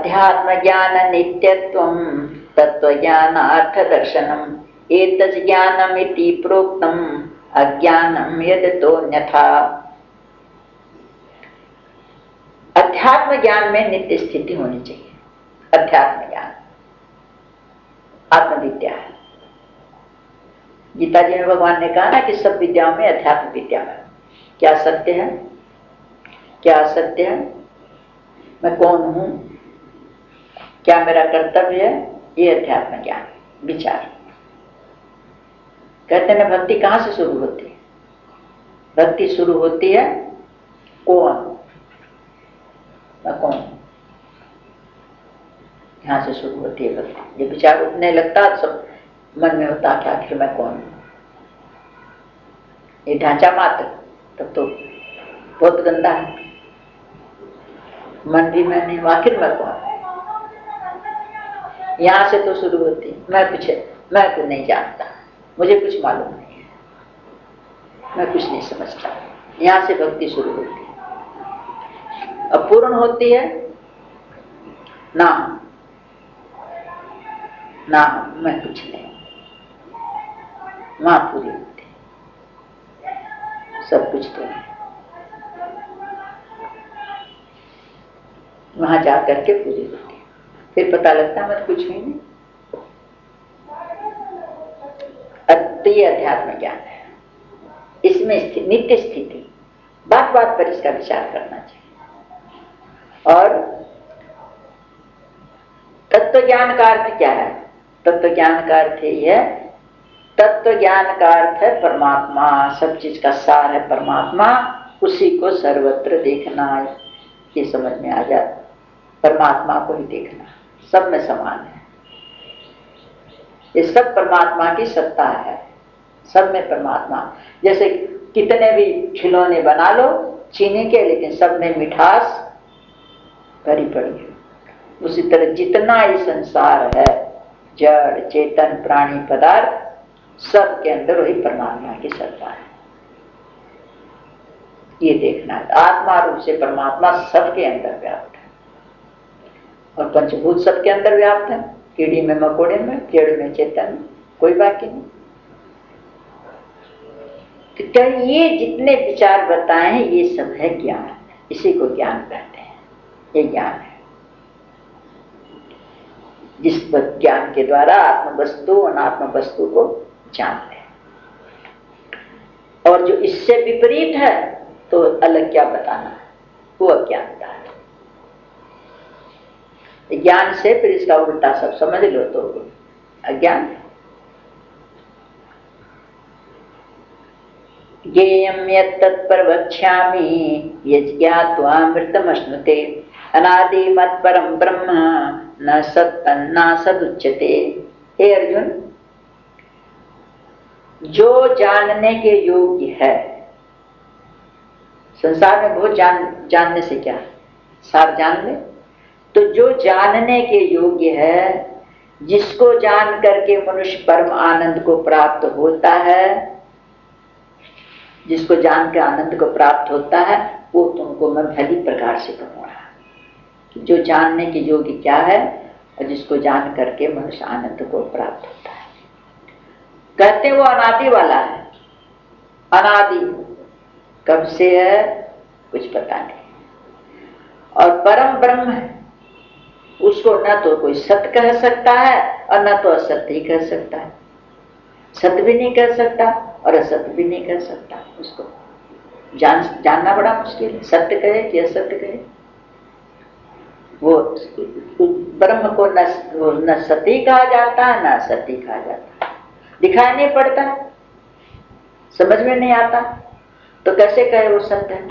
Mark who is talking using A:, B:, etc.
A: अध्यात्म ज्ञान नित्यत्वं तत्व ज्ञानार्थ दर्शनम एतत् ज्ञानमिति प्रोक्तम अज्ञानम यदतोन्यथा। अध्यात्म ज्ञान में नित्य स्थिति होनी चाहिए। अध्यात्म ज्ञान आत्मविद्या है। गीता जी में भगवान ने कहा ना कि सब विद्याओं में अध्यात्म विद्या है। क्या सत्य है, क्या असत्य है, मैं कौन हूं, क्या मेरा कर्तव्य है, ये अध्यात्म ज्ञान विचार। कहते हैं ना, भक्ति कहां से शुरू होती है? भक्ति शुरू होती है कौन, मैं कौन, यहां से शुरू होती है भक्ति। ये विचार उठने लगता है सब मन में होता कि आखिर मैं कौन हूं। ये ढांचा मात्र तब तो बहुत गंदा है। मन भी मैं नहीं, आखिर मैं कौन। यहां से तो शुरू होती है मैं कुछ है, मैं कुछ नहीं जानता, मुझे कुछ मालूम नहीं है, मैं कुछ नहीं समझता। यहां से भक्ति शुरू होती है। अब पूर्ण होती है ना, ना मैं कुछ नहीं, वहां पूरी होती है, सब कुछ तो है। वहां जाकर के पूरी होती है। फिर पता लगता है मैं कुछ ही नहीं। अद्वितीय अध्यात्म ज्ञान है। इसमें नित्य स्थिति, बात बात पर इसका विचार करना चाहिए। और तत्व ज्ञान का अर्थ क्या है? तत्व ज्ञान का अर्थ यही है, तत्व ज्ञान का अर्थ है परमात्मा। सब चीज का सार है परमात्मा, उसी को सर्वत्र देखना, ये समझ में आ जाता। परमात्मा को ही देखना, सब में समान है। ये सब परमात्मा की सत्ता है, सब में परमात्मा। जैसे कितने भी खिलौने बना लो चीनी के, लेकिन सब में मिठास भरी पड़ी है। उसी तरह जितना ही संसार है, जड़ चेतन प्राणी पदार्थ, सब के अंदर वही परमात्मा की सत्ता है। ये देखना है। आत्मा रूप से परमात्मा सबके अंदर व्याप्त है, और पंचभूत सबके अंदर व्याप्त है। कीड़ी में, मकोड़े में, पेड़ में, चेतन में, कोई बाकी नहीं। तो क्या ये जितने विचार बताए हैं ये सब है ज्ञान, इसी को ज्ञान कहते हैं। ये ज्ञान है जिस ज्ञान के द्वारा आत्म वस्तु अनात्म वस्तु को जानते हैं। और जो इससे विपरीत है तो अलग क्या बताना है, वो अज्ञानता है। ज्ञान से फिर इसका उल्टा सब समझ लो तो अज्ञान है। ज्ञेयं यत्तत् प्रवक्ष्यामि यज्ञात्वामृतमश्नुते अनादि मत् परम ब्रह्म न सत्तन्ना सदुच्यते। हे अर्जुन, जो जानने के योग्य है, संसार में बहुत जानने से क्या सार जान ले, तो जो जानने के योग्य है, जिसको जान करके मनुष्य परम आनंद को प्राप्त होता है, जिसको जान के आनंद को प्राप्त होता है, वो तुमको मैं भली प्रकार से कहूंगा कि जो जानने के योग्य क्या है और जिसको जान करके मनुष्य आनंद को प्राप्त होता है। कहते वो अनादि वाला है। अनादि कब से है कुछ पता नहीं, और परम ब्रह्म है, उसको न तो कोई सत्य कह सकता है और न तो असत्य ही कह सकता है। सत्य भी नहीं कह सकता और असत्य भी नहीं कह सकता। उसको जानना बड़ा मुश्किल है, सत्य कहे कि असत्य कहे। वो ब्रह्म को न सत्य कहा जाता है न असत्य कहा जाता है। दिखाई नहीं पड़ता, समझ में नहीं आता, तो कैसे कहे वो सत्य है।